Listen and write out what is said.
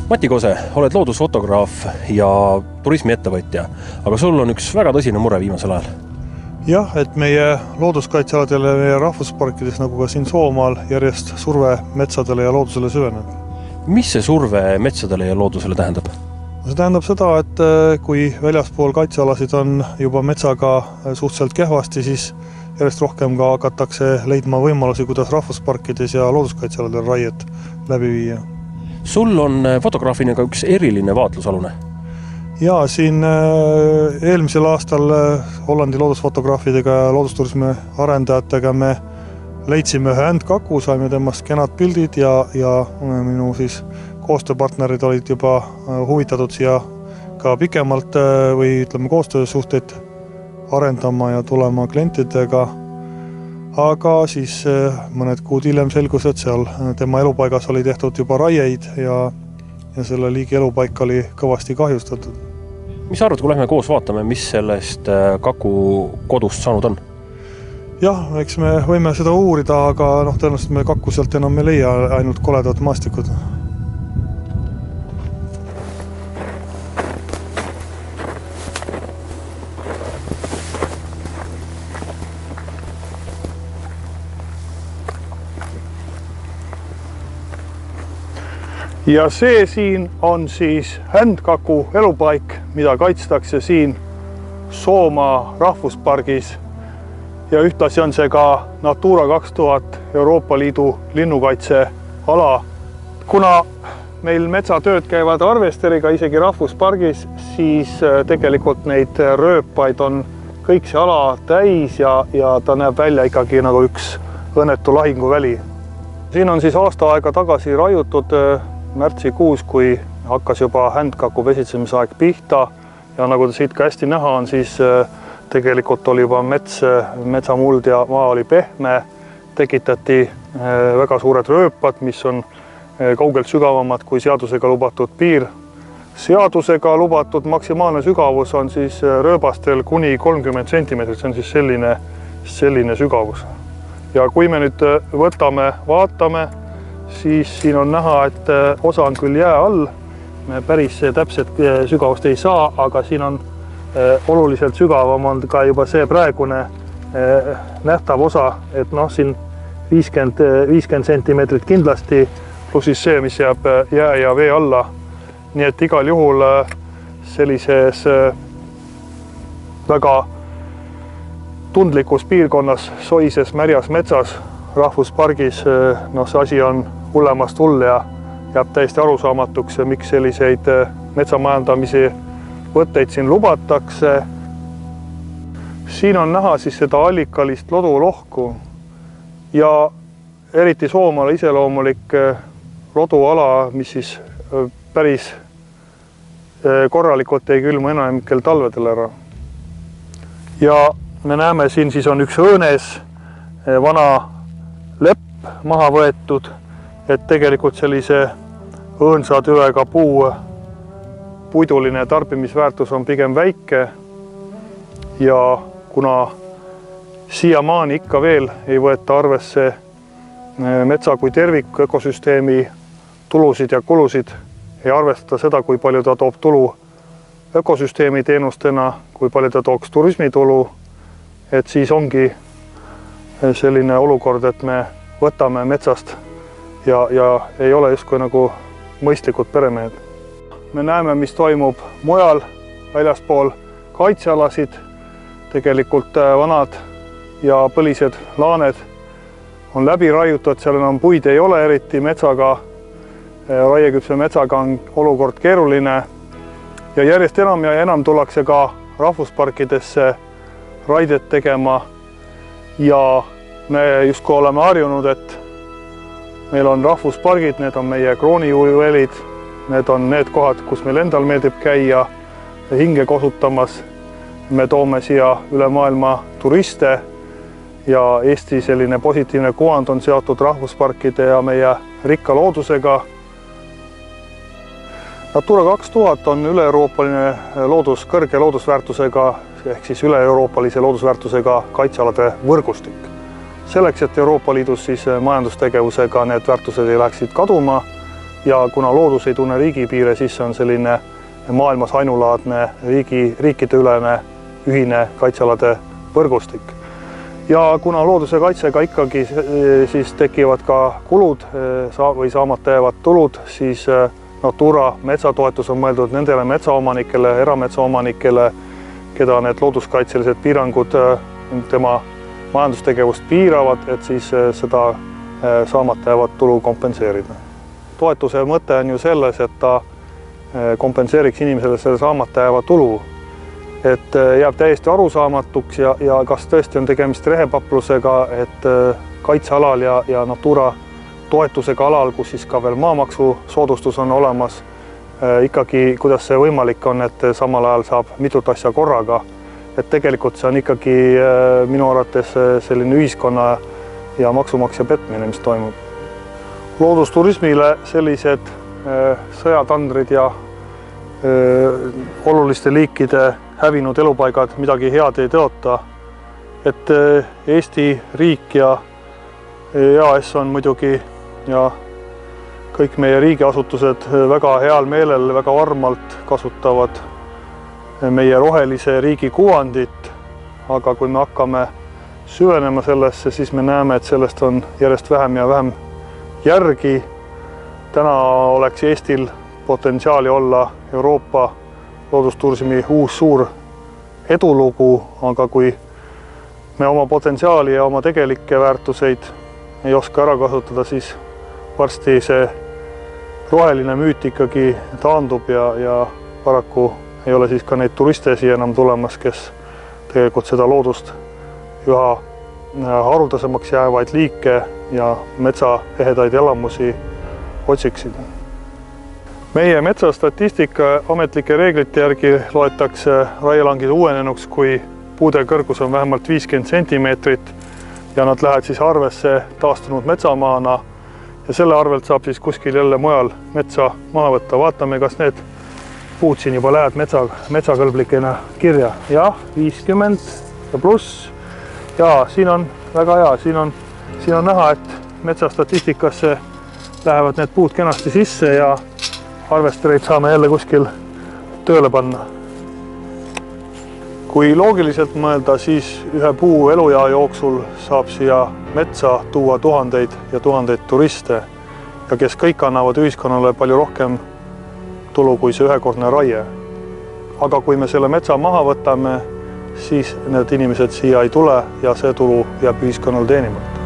Mati Kose, oled loodusfotograaf ja turismiettevõtja, aga sul on üks väga tõsine mure viimasel ajal. Jah, et meie looduskaitsealadel ja meie rahvusparkides, nagu ka siin Soomaal, järjest surve metsadele ja loodusele süveneb. Mis see surve metsadele ja loodusele tähendab? See tähendab seda, et kui väljaspool kaitsealasid on juba metsaga suhteliselt kehvasti, siis järjest rohkem ka hakatakse leidma võimalusi, kuidas rahvusparkides ja looduskaitsealadel raiet läbi viia. Sul on fotograafina ka üks eriline vaatlusalune. Ja siin eelmisel aastal Hollandi loodusfotograafidega ja loodusturismi arendajatega me leidsime ühe ändkaku, saime temast kenad pildid ja minu siis koostööpartnerid olid juba huvitatud siia ka pikemalt või ütleme koostöösuhteid arendama ja tulema klientidega. Aga siis mõned kuud hiljem selgus, et seal tema elupaigas oli tehtud juba raieid ja selle liigi elupaik oli kõvasti kahjustatud. Mis arvad, kui lähme koos vaatame, mis sellest kaku kodust saanud on? Jah, eks me võime seda uurida, aga tõenäoliselt me kakku sealt enam ei leia, ainult koledad maastikud. Ja see siin on siis ändkaku elupaik, mida kaitstakse siin Soomaa rahvuspargis ja ühtlasi on see ka Natura 2000 Euroopa Liidu linnukaitseala. Kuna meil metsatööd käivad arvesteriga isegi rahvuspargis, siis tegelikult neid rööpaid on kõik see ala täis ja ta näeb välja ikkagi nagu üks õnnetu lahinguväli. Siin on siis aasta aega tagasi raiutud märtsikuus, kui hakkas juba ändkaku vesitsemise aeg pihta ja nagu siit ka hästi näha on, siis tegelikult oli juba metsamuld ja maa oli pehme, tekitati väga suured rööpad, mis on kaugelt sügavamad kui seadusega lubatud piir. Seadusega lubatud maksimaalne sügavus on siis rööbastel kuni 30 cm, see on siis selline sügavus. Ja kui me nüüd vaatame, siis siin on näha, et osa on küll jää all, me päris täpset sügavust ei saa, aga siin on oluliselt sügavam on ka juba see praegune nähtav osa, et siin 50 cm kindlasti, pluss siis see, mis jääb jää ja vee alla. Nii et igal juhul sellises väga tundlikus piirkonnas, soises märjas metsas, rahvuspargis, see asi on hullemast hull ja jääb täiesti arusaamatuks, miks selliseid metsamajandamise võtteid siin lubatakse. Siin on näha siis seda allikalist lodulohku ja eriti Soomaale iseloomulik loduala, mis siis päris korralikult ei külma enamikel talvedel ära. Ja me näeme, siin siis on üks õõnes vana lepp maha võetud, et tegelikult sellise õõnsa tüvega puiduline tarbimisväärtus on pigem väike ja kuna siiamaani ikka veel ei võeta arvesse metsa kui tervik ökosüsteemi tulusid ja kulusid, ei arvestada seda, kui palju ta toob tulu ökosüsteemi teenustena, kui palju ta tooks turismitulu, et siis ongi selline olukord, et me võtame metsast ja ei ole justkui nagu mõistlikud peremehed. Me näeme, mis toimub mujal väljaspool kaitsealasid. Tegelikult vanad ja põlised laaned on läbi raiutud, seal enam puid ei ole eriti metsaga. Raieküpse metsaga on olukord keeruline ja järjest enam ja enam tullakse ka rahvusparkidesse raidet tegema ja me justkui oleme harjunud, et meil on rahvuspargid, need on meie kroonijuvelid, need on need kohad, kus meil endal meeldib käia hinge kosutamas. Me toome siia üle maailma turiste ja Eesti selline positiivne kuvand on seotud rahvusparkide ja meie rikka loodusega. Natura 2000 on üle-euroopaline kõrge loodusväärtusega ehk siis üle-euroopalise loodusväärtusega kaitsealade võrgustik. Selleks, et Euroopa Liidus siis majandustegevusega need väärtused ei läheksid kaduma, ja kuna loodus ei tunne riigipiire, siis see on selline maailmas ainulaadne riikideülene ühine kaitsealade võrgustik. Ja kuna looduse kaitsega ikkagi siis tekivad ka kulud või saamata jäävad tulud, siis Natura metsatoetus on mõeldud nendele metsaomanikele, erametsaomanikele, keda need looduskaitselised piirangud tema majandustegevust piiravad, et siis seda saamata jäävat tulu kompenseerida. Toetuse mõte on ju selles, et ta kompenseeriks inimesele selle saamata jääva tulu. Et jääb täiesti arusaamatuks ja kas tõesti on tegemist rehepaplusega, et kaitsealal ja Natura toetusega alal, kus siis ka veel maamaksu soodustus on olemas, ikkagi kuidas see võimalik on, et samal ajal saab mitut asja korraga. Et tegelikult see on ikkagi minu arvates selline ühiskonna ja maksumaksja petmine, mis toimub. Loodusturismile sellised sõjatandrid ja oluliste liikide hävinud elupaigad midagi head ei tõota. Et Eesti riik ja EAS on muidugi ja kõik meie riigiasutused väga heal meelel, väga varmalt kasutavad meie rohelise riigi kuvandit, aga kui me hakkame süvenema sellesse, siis me näeme, et sellest on järjest vähem ja vähem järgi. Täna oleks Eestil potentsiaali olla Euroopa loodusturismi uus suur edulugu, aga kui me oma potentsiaali ja oma tegelikke väärtuseid ei oska ära kasutada, siis varsti see roheline müüt ikkagi taandub ja paraku ei ole siis ka neid turiste siia enam tulemas, kes tegelikult seda loodust üha haruldasemaks jäävaid liike ja metsaehedaid elamusi otsiksid. Meie metsastatistika ametlike reeglite järgi loetakse raielangid uuenenuks, kui puude kõrgus on vähemalt 50 sentimeetrit ja nad lähevad siis arvesse taastunud metsamaana ja selle arvelt saab siis kuskil jälle mujal metsa maha võtta. Vaatame, kas need puud siin juba lähevad metsakõlblikena kirja. Jah, 50 ja pluss. Ja siin on väga hea, siin on näha, et metsastatistikasse lähevad need puud kenasti sisse ja arvestereid saame jälle kuskil tööle panna. Kui loogiliselt mõelda, siis ühe puu eluea jooksul saab siia metsa tuua tuhandeid ja tuhandeid turiste ja kes kõik annavad ühiskonnale palju rohkem tulu kui see ühekordne raie. Aga kui me selle metsa maha võtame, siis need inimesed siia ei tule ja see tulu jääb ühiskonnal teenimata.